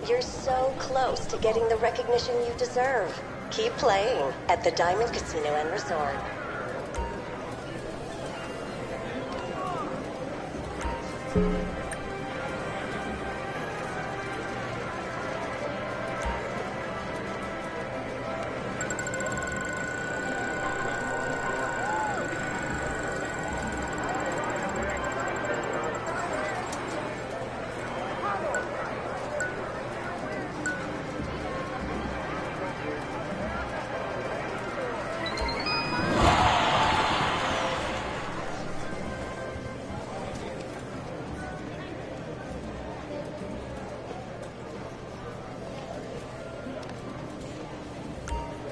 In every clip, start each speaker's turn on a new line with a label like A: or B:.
A: You're so close to getting the recognition you deserve. Keep playing at the Diamond Casino and Resort.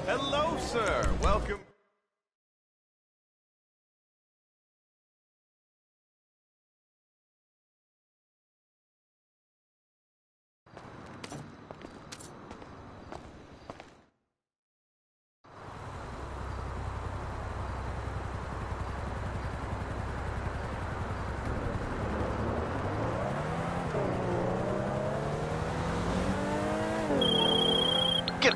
B: Hello, sir. Welcome. Get.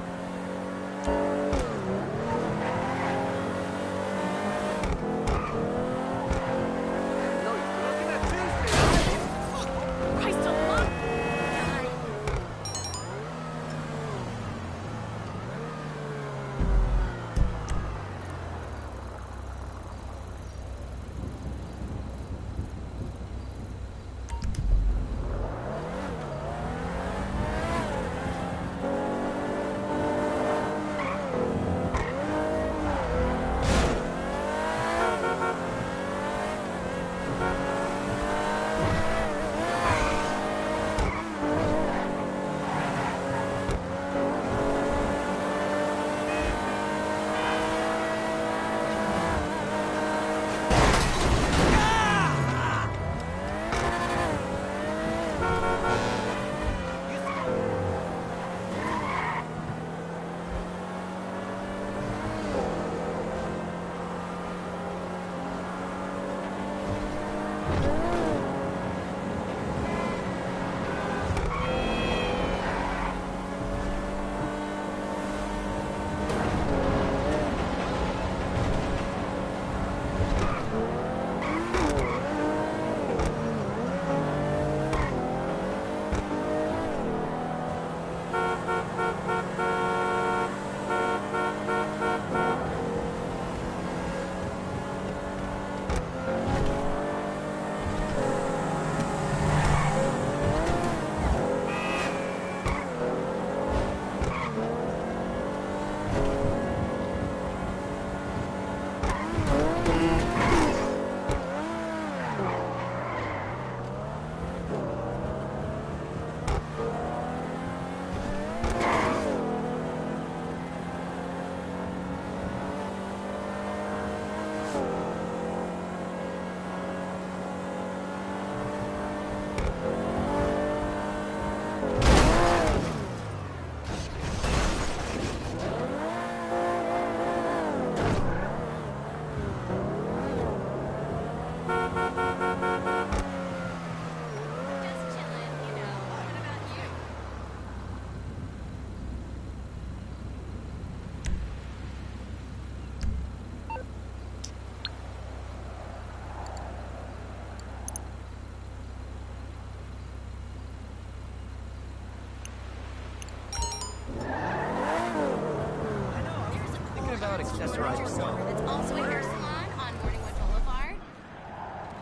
C: About accessorized yourself.
D: It's also a hair salon on Morningwood Boulevard.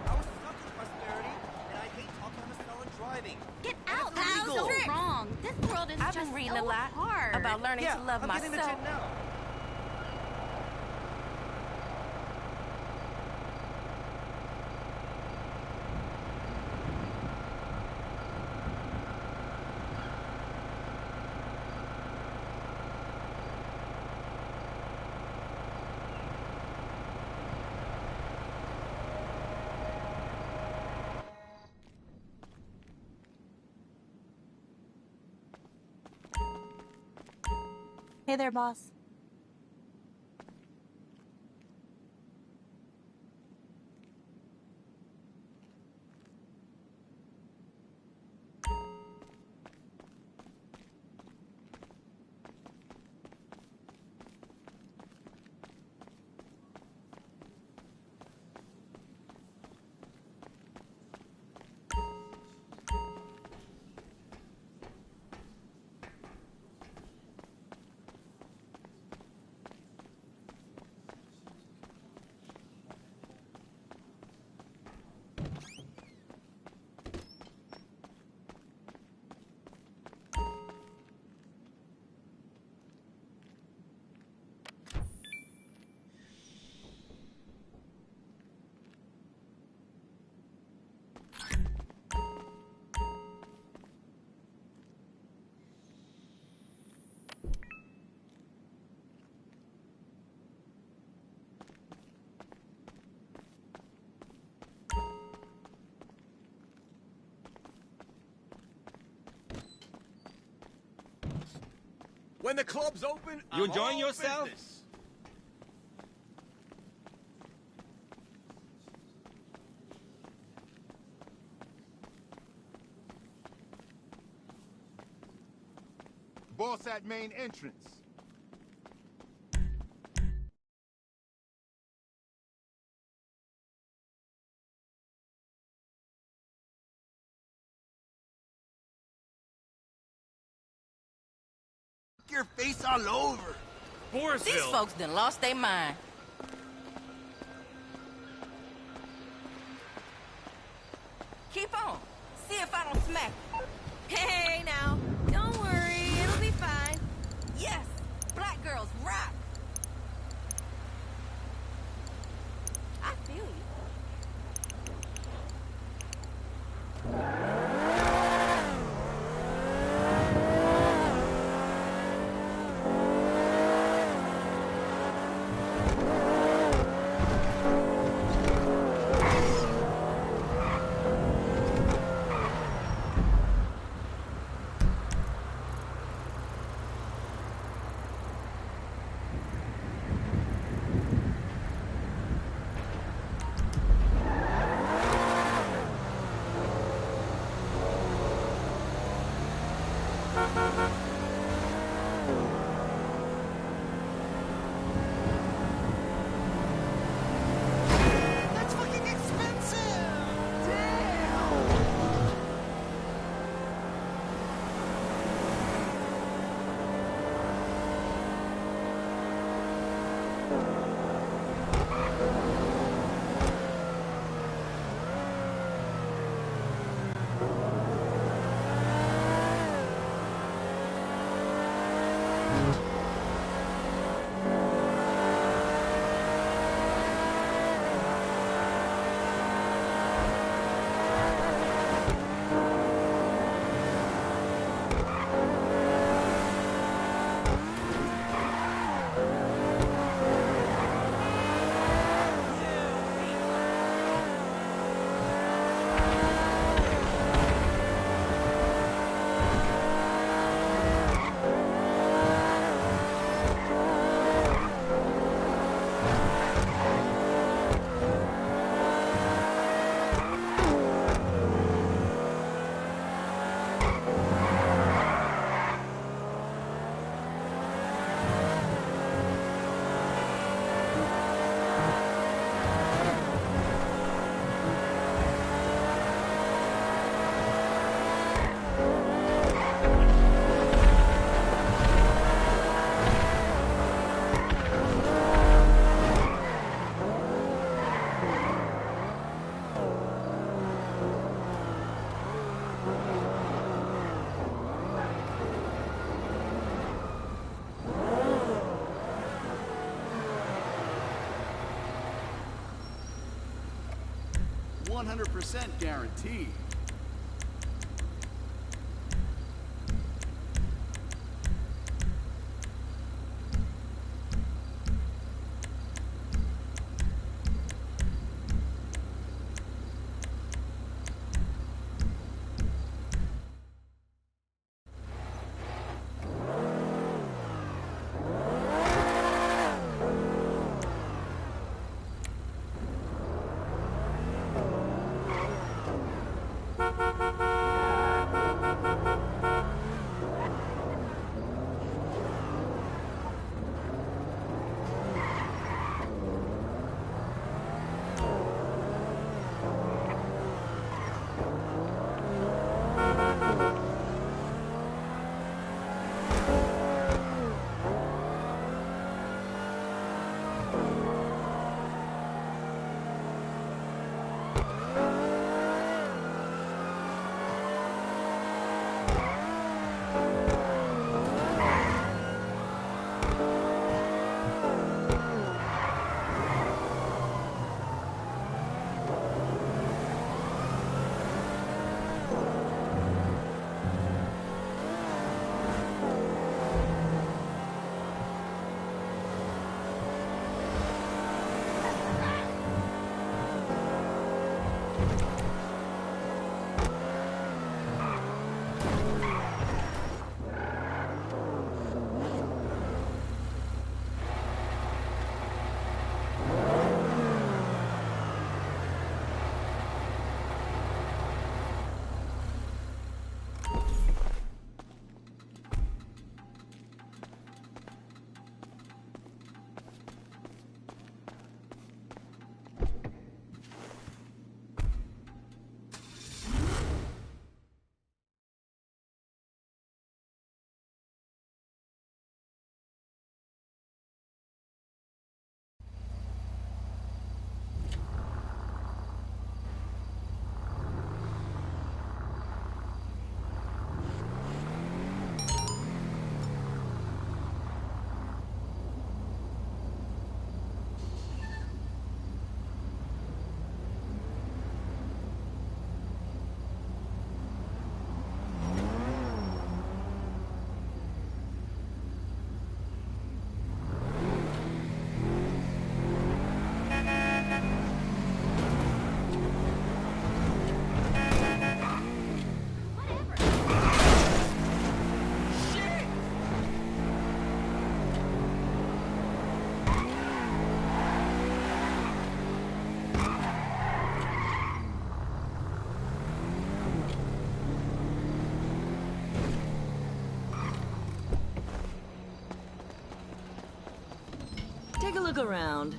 C: I was stuck in prosperity, and I hate talking on the phone and driving.
D: Get out!
C: That's
D: That's
C: illegal.
D: so wrong. This world is
E: I've
D: just
E: been reading
D: so
E: a lot
D: hard.
E: about learning
C: Yeah,
E: to love
C: I'm getting the
E: myself.
C: gym now.
E: Hey there, boss.
B: When the club's open,
E: You
B: I'm
E: enjoying
B: all
E: yourself?
B: business.
F: Boss at main entrance. Your face all over.
G: These folks done lost their mind. Keep on. See if I don't smack you.
D: Hey, now. Don't worry. It'll be fine.
G: Yes, black girls rock.
D: I feel you.
C: That's fucking expensive! Damn!
F: %100% guaranteed.
E: around.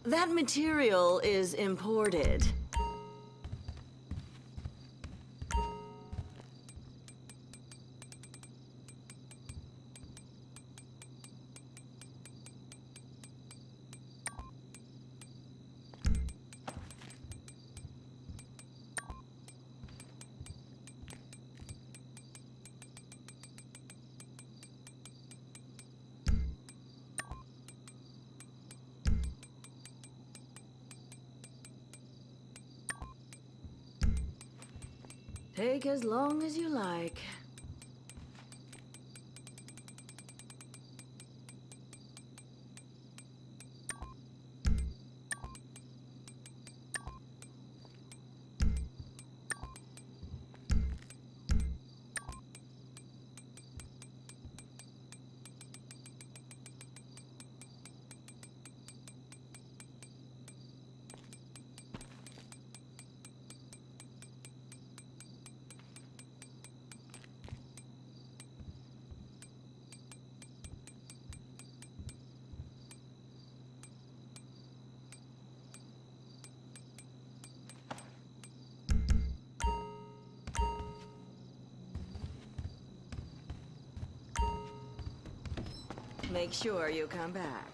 E: That material is imported. Take as long as you like. Make sure you come back.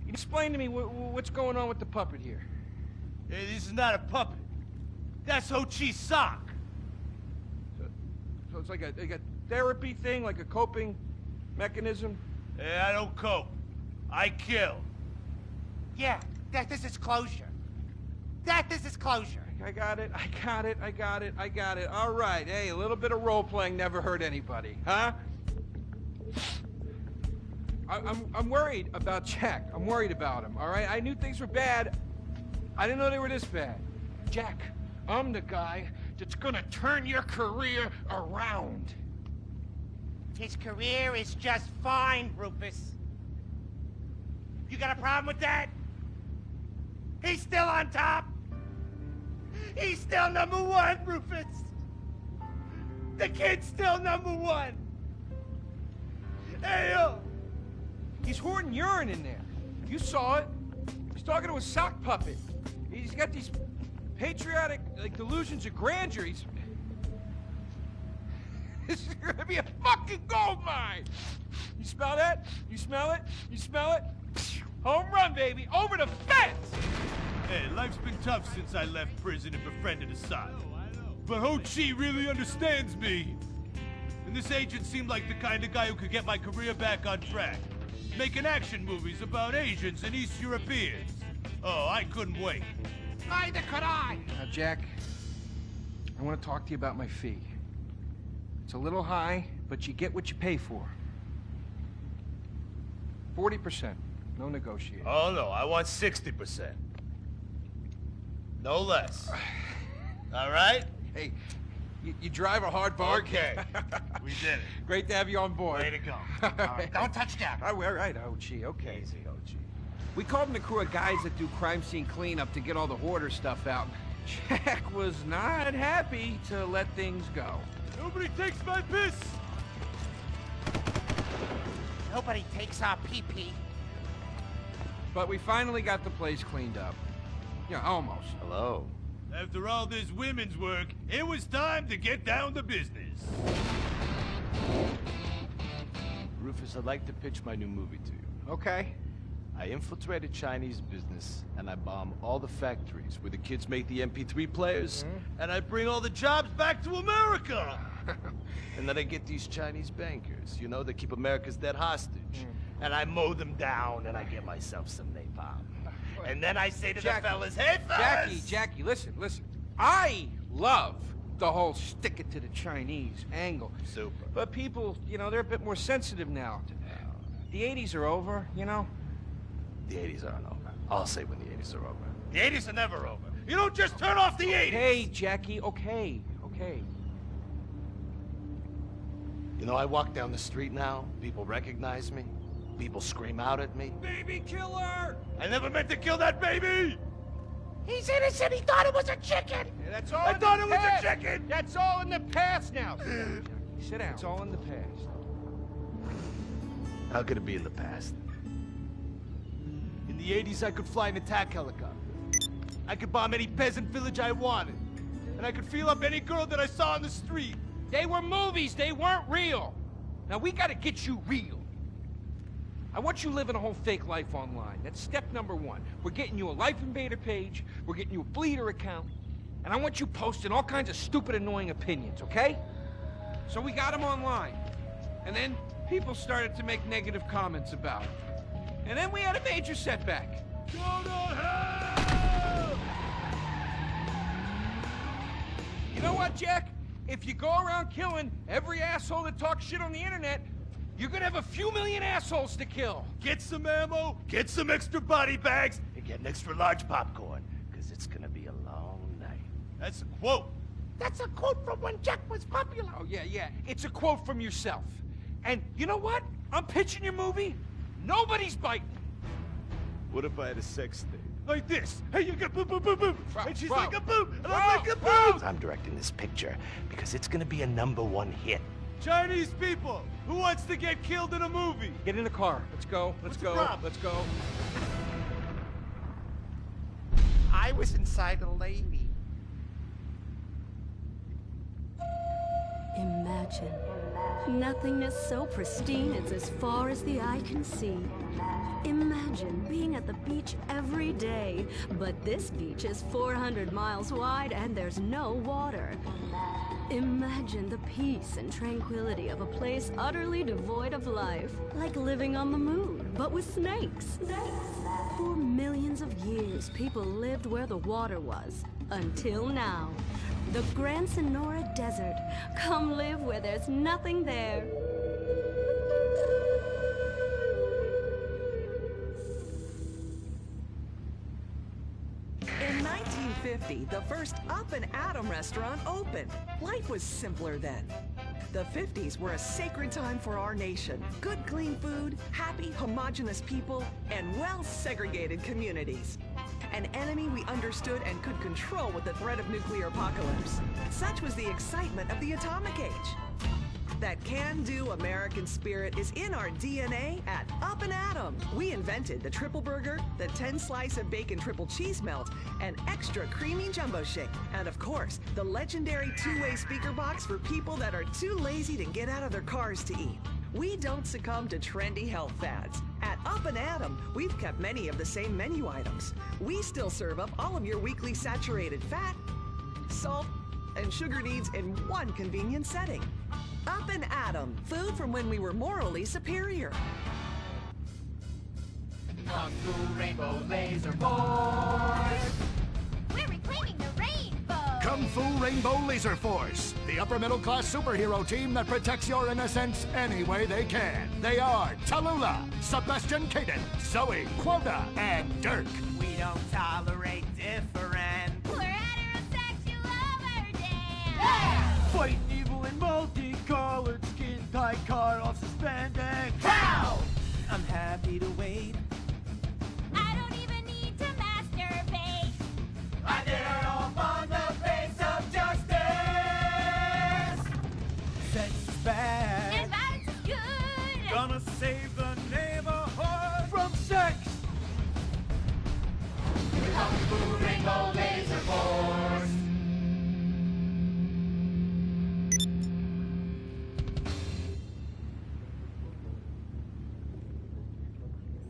H: Explain to me what's going on with the puppet here.
F: Hey, this is not a puppet. That's Ho Chi's sock.
H: So it's like a therapy thing, like a coping mechanism?
F: Hey, I don't cope. I kill.
C: Yeah, this is closure. This is closure.
H: I got it. All right. Hey, a little bit of role-playing never hurt anybody, huh? I'm worried about Jack. I'm worried about him, all right? I knew things were bad. I didn't know they were this bad. Jack, I'm the guy that's gonna turn your career around.
C: His career is just fine, Rufus. You got a problem with that? He's still on top?
F: He's still number one, Rufus. The kid's still number one. Hey, yo.
H: He's hoarding urine in there. You saw it. He's talking to a sock puppet. He's got these patriotic, like, delusions of grandeur. This is gonna be a fucking gold mine! You smell that? You smell it? You smell it? Home run, baby! Over the fence!
F: Hey, life's been tough since I left prison and befriended Assad. But Ho Chi really understands me. And this agent seemed like the kind of guy who could get my career back on track. Making action movies about Asians and East Europeans. Oh, I couldn't wait.
C: Neither could I.
H: Now, Jack, I want to talk to you about my fee. It's a little high, but you get what you pay for. 40%. No negotiating.
F: Oh, no, I want 60%. No less. All right?
H: Hey, you drive a hard bargain.
F: Okay. We did it.
H: Great to have you on board.
F: Way to go.
C: All right, don't touch Jack.
H: All right, Ochi, okay.
F: Easy, OG.
H: We called in the crew of guys that do crime scene cleanup to get all the hoarder stuff out. Jack was not happy to let things go.
F: Nobody takes my piss!
C: Nobody takes our pee-pee.
H: But we finally got the place cleaned up. Yeah, almost.
B: Hello.
F: After all this women's work, it was time to get down to business.
B: Rufus, I'd like to pitch my new movie to you.
H: Okay.
B: I infiltrated Chinese business, and I bomb all the factories where the kids make the MP3 players,
F: And I bring all the jobs back to America!
B: and then I get these Chinese bankers, you know, that keep America's debt hostage. And I mow them down, and I get myself some napalm. And then I say to
H: Jackie,
B: the fellas, hey, fellas!
H: Jackie, listen. I love the whole stick it to the Chinese angle.
B: Super.
H: But people, you know, they're a bit more sensitive now. The 80s are over, you know?
B: The 80s aren't over. I'll say when the 80s are over.
F: The 80s are never over. You don't just turn off the 80s!
H: Hey, Jackie, okay.
B: You know, I walk down the street now, people recognize me, people scream out at me.
H: Baby killer!
F: I never meant to kill that baby!
C: He's innocent. He thought it was a chicken.
H: Yeah, that's all
F: I
H: in
F: thought
H: the
F: it was
H: past.
F: a chicken!
H: That's all in the past now. Sit down. It's all in the past.
B: How could it be in the past? In the 80s, I could fly an attack helicopter.
F: I could bomb any peasant village I wanted. And I could feel up any girl that I saw on the street.
H: They were movies. They weren't real. Now, we gotta get you real. I want you living a whole fake life online. That's step number one. We're getting you a Life Invader page. We're getting you a Bleeder account. And I want you posting all kinds of stupid, annoying opinions, okay? So we got them online. And then people started to make negative comments about it. And then we had a major setback.
F: Go to hell!
H: You know what, Jack? If you go around killing every asshole that talks shit on the internet, you're gonna have a few million assholes to kill.
F: Get some ammo, get some extra body bags, and get an extra large popcorn. Because it's gonna be a long night. That's a quote.
C: That's a quote from when Jack was popular.
H: Oh, yeah. It's a quote from yourself. And you know what? I'm pitching your movie. Nobody's biting.
B: What if I had a sex tape?
F: Like this. Hey, you got boop, boop, boop, boop.
H: Bro,
F: And she's
H: bro.
F: like a boop, and I'm like a
H: Bro.
F: boop.
B: I'm directing this picture because it's gonna be a #1 hit.
F: Chinese people, who wants to get killed in a movie?
H: Get in the car. Let's go. Let's
F: What's the
H: go.
F: problem?
H: Let's go.
C: I was inside a lady.
E: Imagine. Nothingness so pristine it's as far as the eye can see. Imagine being at the beach every day, but this beach is 400 miles wide and there's no water. Imagine the peace and tranquility of a place utterly devoid of life, like living on the moon, but with snakes. For millions of years, people lived where the water was, until now. The Grand Sonora Desert. Come live where there's nothing there.
I: In 1950, the first Up and Atom restaurant opened. Life was simpler then. The 50s were a sacred time for our nation. Good, clean food, happy, homogenous people, and well-segregated communities. an enemy we understood and could control with the threat of nuclear apocalypse. Such was the excitement of the atomic age. That can-do American spirit is in our DNA at Up and Atom. We invented the triple burger, the 10-slice of bacon triple cheese melt, an extra creamy jumbo shake, and of course, the legendary two-way speaker box for people that are too lazy to get out of their cars to eat. We don't succumb to trendy health fads. At Up and Atom, we've kept many of the same menu items. We still serve up all of your weekly saturated fat, salt, and sugar needs in one convenient setting. Up and Atom, food from when we were morally superior.
J: Kung Fu Rainbow Laser Force!
K: We're reclaiming the rainbow!
L: Kung Fu Rainbow Laser Force, the upper middle class superhero team that protects your innocence any way they can. They are Tallulah, Sebastian Caden, Zoe, Quota, and Dirk.
C: We don't tolerate different.
K: We're heterosexual overdance!
C: Yeah! Fighting evil in multicolored skin, tight car off suspended. Cow! I'm happy to wait.
K: I don't even need to masturbate.
J: I did it all on the face of justice!
C: Sex is bad.
K: And violence is good.
C: Gonna save the neighborhood from sex.
J: Kung Fu Rainbow Laser Force!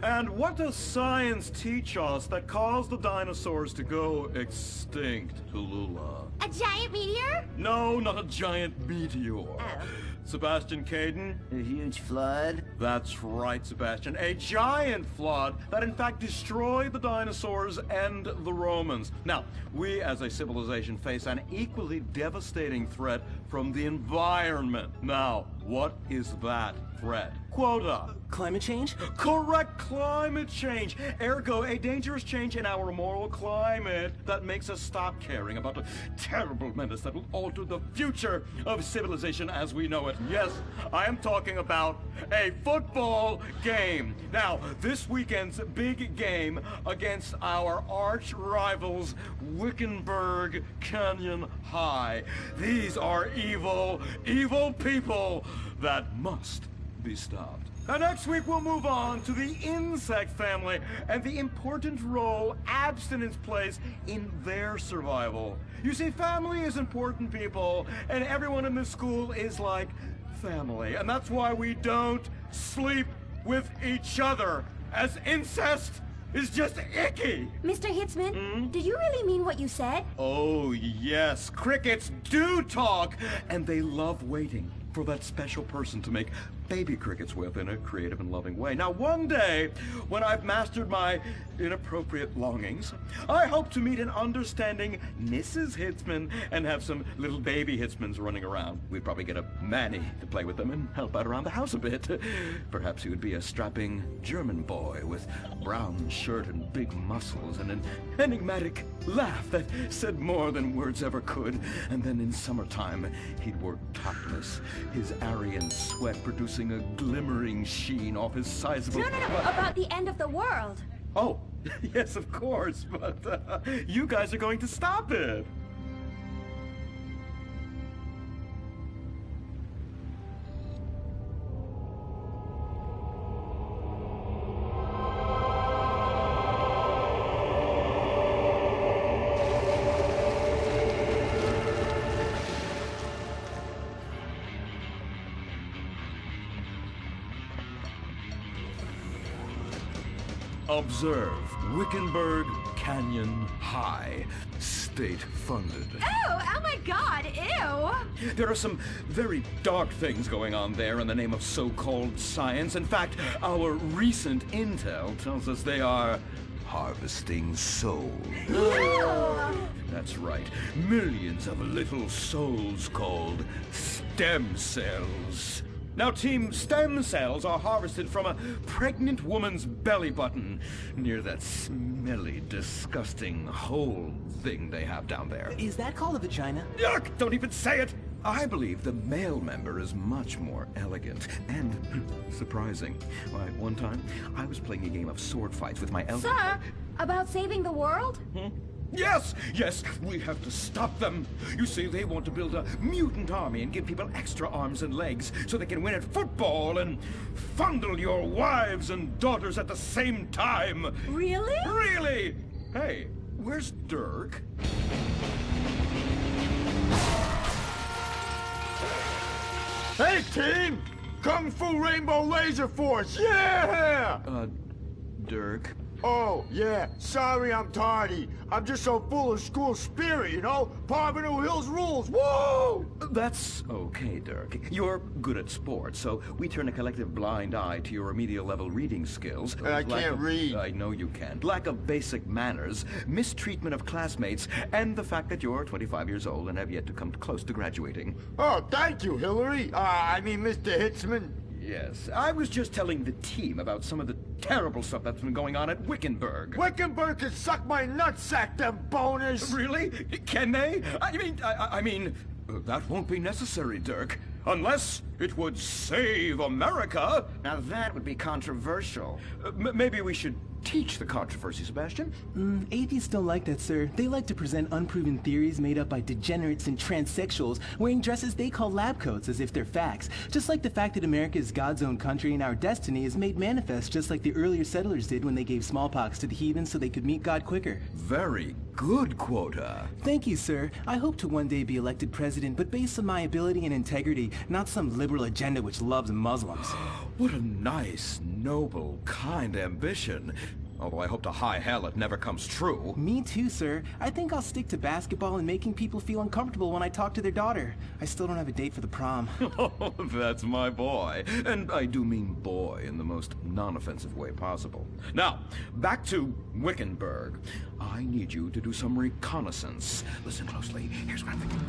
M: And what does science teach us that caused the dinosaurs to go extinct, Tallulah?
K: A giant meteor?
M: No, not a giant meteor.
K: Oh.
M: Sebastian Caden?
C: A huge flood?
M: That's right, Sebastian. A giant flood that in fact destroyed the dinosaurs and the Romans. Now, we as a civilization face an equally devastating threat from the environment. Now, what is that threat? Quota.
C: Climate change?
M: Correct, climate change. Ergo, a dangerous change in our moral climate that makes us stop caring about a terrible menace that will alter the future of civilization as we know it. Yes, I am talking about a football game. Now, this weekend's big game against our arch rivals, Wickenburg Canyon High. These are evil, evil people that must be stopped. Now, next week we'll move on to the insect family and the important role abstinence plays in their survival. You see, family is important, people, and everyone in this school is like family, and that's why we don't sleep with each other, as incest is just icky.
K: Mr. Hitzman, did you really mean what you said?
M: Oh, yes. Crickets do talk, and they love waiting for that special person to make baby crickets with in a creative and loving way. Now, one day, when I've mastered my inappropriate longings, I hope to meet an understanding Mrs. Hitzman and have some little baby Hitzmans running around. We'd probably get a Manny to play with them and help out around the house a bit. Perhaps he would be a strapping German boy with brown shirt and big muscles and an enigmatic laugh that said more than words ever could. And then in summertime, he'd work topless, his Aryan sweat producing a glimmering sheen off his sizable...
K: No, about the end of the world.
M: Oh, yes, of course, but you guys are going to stop it. Observe, Wickenburg Canyon High, state-funded.
K: Oh my God, ew!
M: There are some very dark things going on there in the name of so-called science. In fact, our recent intel tells us they are harvesting souls. That's right, millions of little souls called stem cells. Now, Team Stem Cells are harvested from a pregnant woman's belly button near that smelly, disgusting hole thing they have down there.
C: Is that called a vagina?
M: Yuck! Don't even say it! I believe the male member is much more elegant and surprising. Why, one time, I was playing a game of sword fights with my elder...
K: Sir, About saving the world?
M: Yes, yes, we have to stop them. You see, they want to build a mutant army and give people extra arms and legs so they can win at football and fondle your wives and daughters at the same time.
K: Really?
M: Really? Hey, where's Dirk?
N: Hey, team! Kung Fu Rainbow Laser Force, yeah!
M: Dirk?
N: Oh, yeah, sorry I'm tardy. I'm just so full of school spirit, you know? Parvenu Hills rules, whoa!
M: That's okay, Dirk. You're good at sports, so we turn a collective blind eye to your remedial level reading skills.
N: And I can't read.
M: I know you can't. Lack of basic manners, mistreatment of classmates, and the fact that you're 25 years old and have yet to come close to graduating.
N: Oh, thank you, Hillary. I mean, Mr. Hitzman.
M: Yes, I was just telling the team about some of the terrible stuff that's been going on at Wickenburg.
N: Wickenburg can suck my nutsack, them boners!
M: Really? Can they? I mean, that won't be necessary, Dirk. Unless it would save America.
O: Now that would be controversial.
M: Maybe we should teach the controversy, Sebastian.
C: Atheists don't like that, sir. They like to present unproven theories made up by degenerates and transsexuals wearing dresses they call lab coats as if they're facts. Just like the fact that America is God's own country and our destiny is made manifest just like the earlier settlers did when they gave smallpox to the heathen so they could meet God quicker.
M: Very good, Quota.
C: Thank you, sir. I hope to one day be elected president, but based on my ability and integrity, not some liberal agenda which loves Muslims.
M: What a nice, noble, kind ambition. Although I hope to high hell it never comes true.
C: Me too, sir. I think I'll stick to basketball and making people feel uncomfortable when I talk to their daughter. I still don't have a date for the prom.
M: Oh, that's my boy. And I do mean boy in the most non-offensive way possible. Now, back to Wickenburg. I need you to do some reconnaissance. Listen closely. Here's what I'm thinking.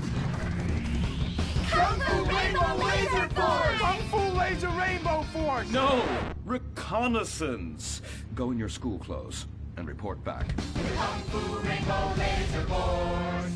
J: Kung Fu Rainbow Laser Force!
N: Kung Fu Laser Rainbow Force!
M: No! Reconnaissance! Go in your school clothes and report back.
J: Kung Fu Rainbow Laser Force!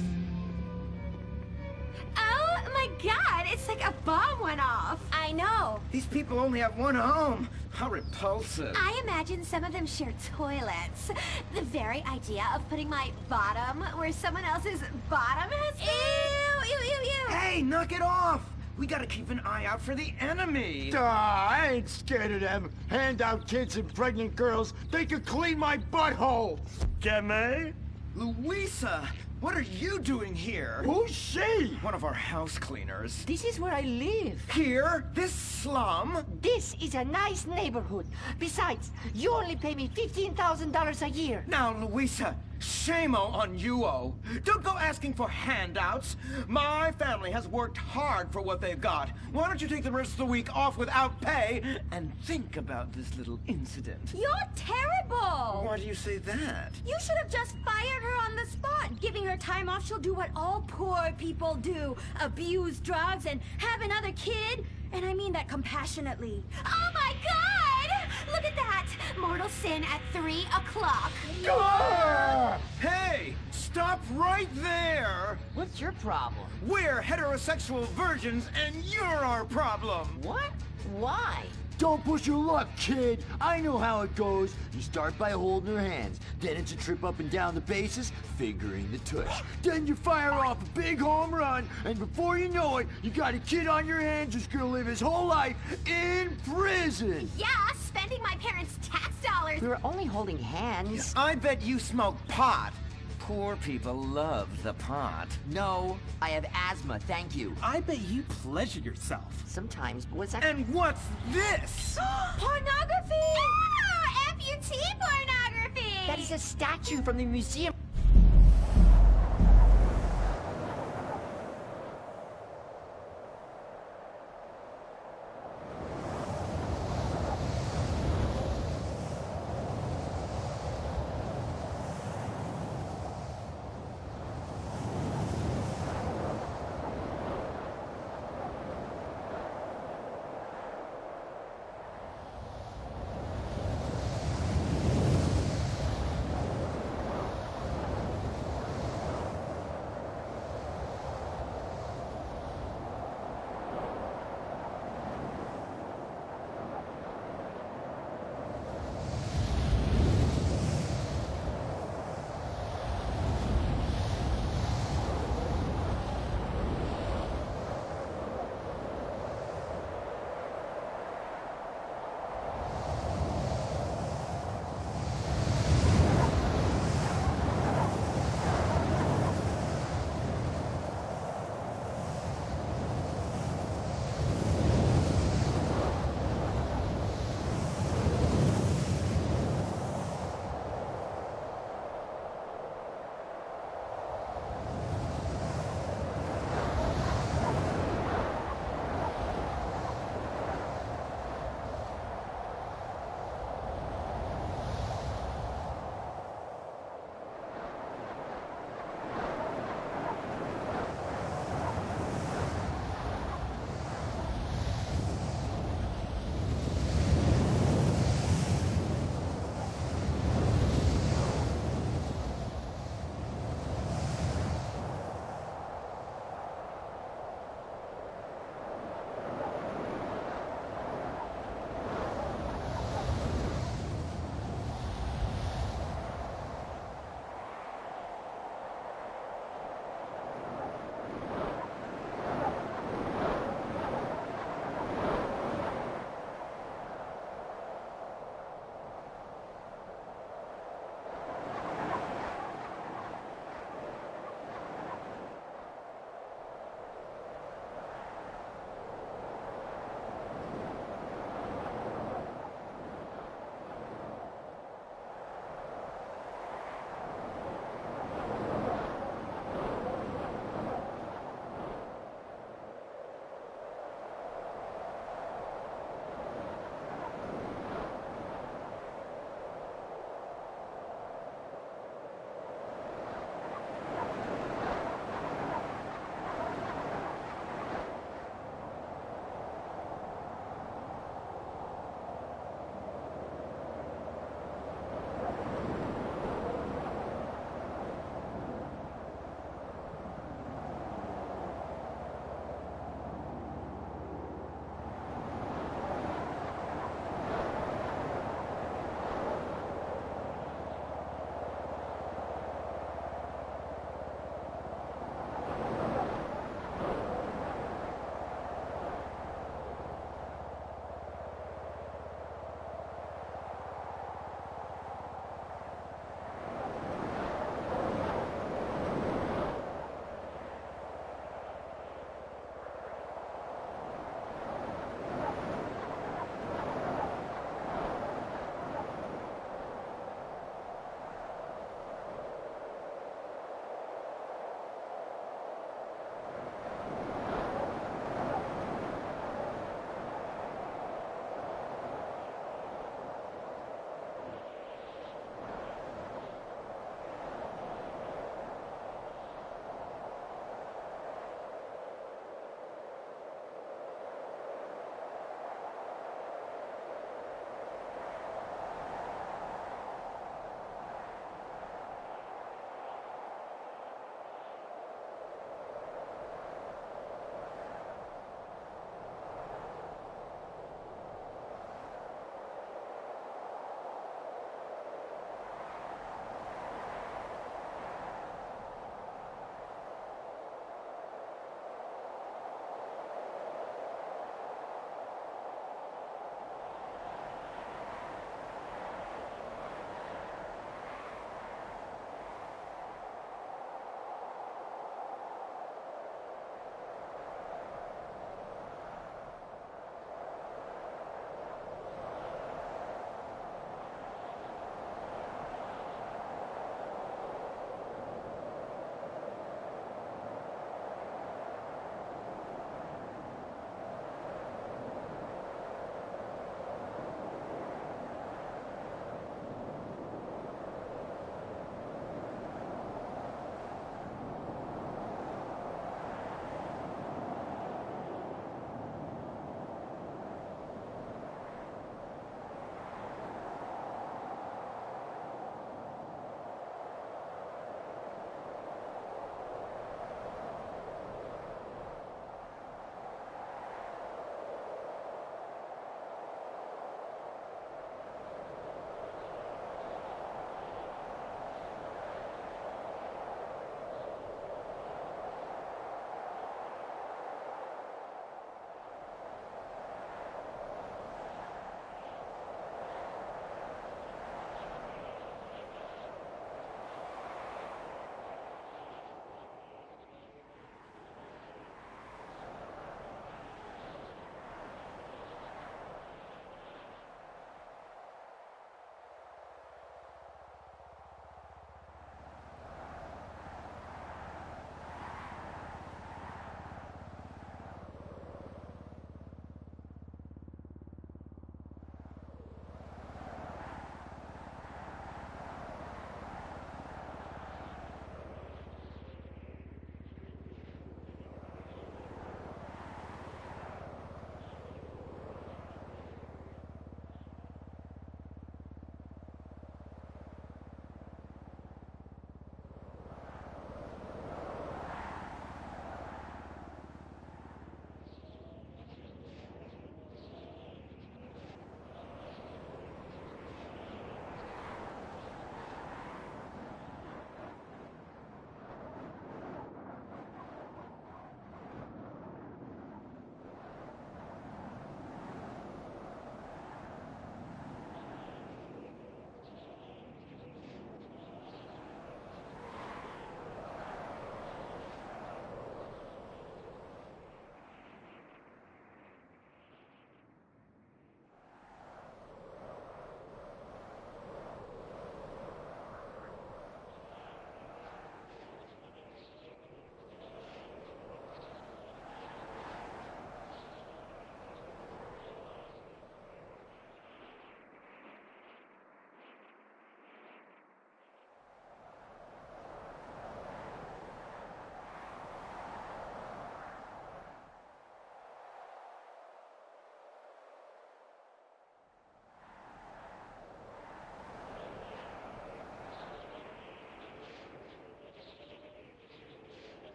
K: Oh my god, it's like a bomb went off. I know.
O: These people only have one home. How repulsive.
K: I imagine some of them share toilets. The very idea of putting my bottom where someone else's bottom has been. Ew, ew, ew, ew.
O: Hey, knock it off. We gotta keep an eye out for the enemy.
N: I ain't scared of them. Handout kids and pregnant girls. They could clean my butthole. Can they?
O: Louisa, what are you doing here?
N: Who's she?
O: One of our house cleaners.
P: This is where I live.
O: Here? This slum?
P: This is a nice neighborhood. Besides, you only pay me $15,000 a year.
O: Now, Louisa, shame-o on you-o. Don't go asking for handouts. My family has worked hard for what they've got. Why don't you take the rest of the week off without pay and think about this little incident?
K: You're terrible.
O: Why do you say that?
K: You should have just fired her on the spot. Giving her time off, she'll do what all poor people do. Abuse drugs and have another kid. And I mean that compassionately. Oh my God! Look at that! Mortal sin at 3 o'clock.
O: Hey! Stop right there!
P: What's your problem?
O: We're heterosexual virgins and you're our problem!
P: What? Why?
N: Don't push your luck, kid. I know how it goes. You start by holding her hands. Then it's a trip up and down the bases, fingering the tush. Then you fire off a big home run, and before you know it, you got a kid on your hands who's gonna live his whole life in prison.
K: Yeah, spending my parents' tax dollars.
P: We were only holding hands.
O: I bet you smoke pot. Poor people love the pot.
P: No, I have asthma, thank you.
C: I bet you pleasure yourself.
P: Sometimes, but what's that?
O: And what's this?
K: Pornography! Oh, amputee pornography!
P: That is a statue from the museum.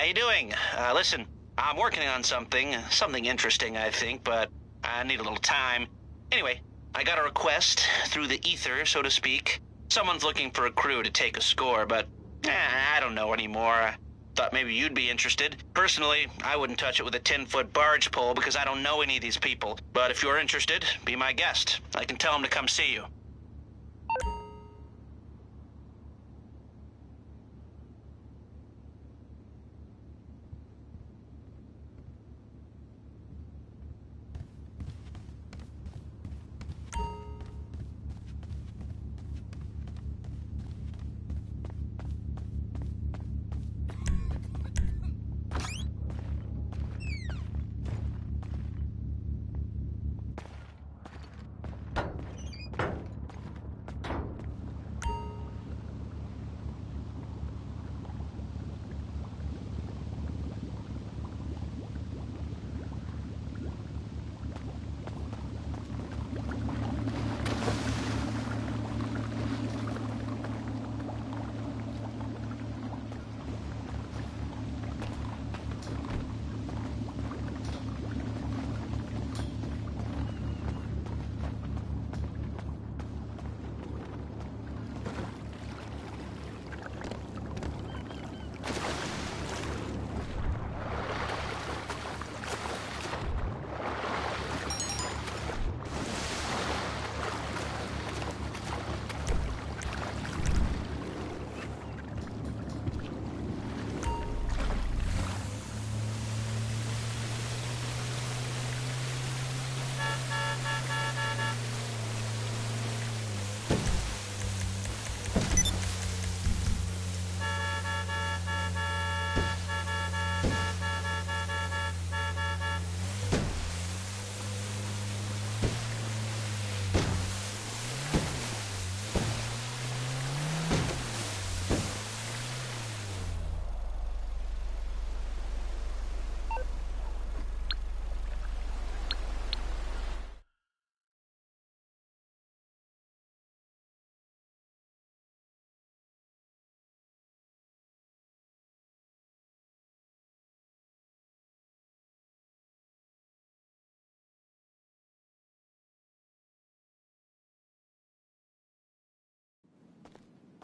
Q: How you doing? Listen, I'm working on something interesting, I think, but I need a little time. Anyway, I got a request through the ether, so to speak. Someone's looking for a crew to take a score, but I don't know anymore. Thought maybe you'd be interested. Personally, I wouldn't touch it with a 10-foot barge pole because I don't know any of these people. But if you're interested, be my guest. I can tell them to come see you.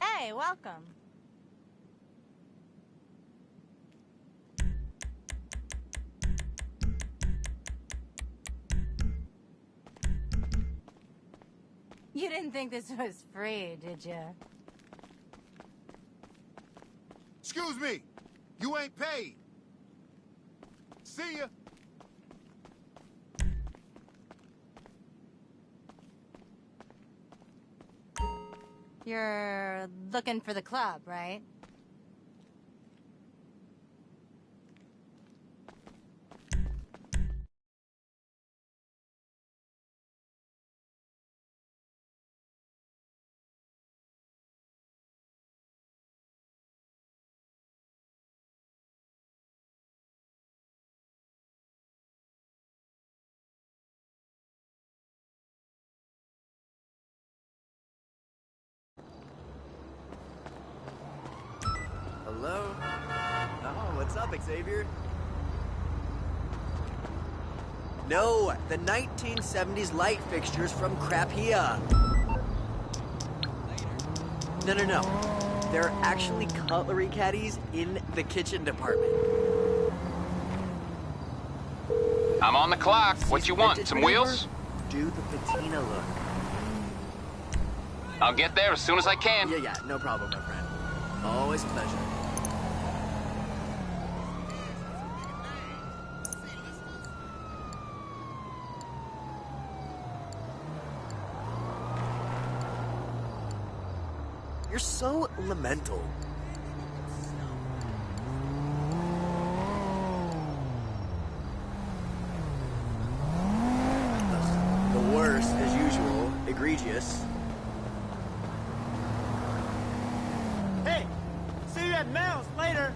D: Hey, welcome. You didn't think this was free, did you?
R: Excuse me, you ain't paid. See ya.
D: You're looking for the club, right?
S: Hello? Oh, what's up, Xavier? No, the 1970s light fixtures from Crapia. No. They're actually cutlery caddies in the kitchen department.
H: I'm on the clock. What you want? Some wheels?
S: Do the patina look.
H: I'll get there as soon as I can.
S: Yeah, no problem, my friend. Always a pleasure. You're so elemental. The worst, as usual, egregious.
J: Hey, see you at Mel's later.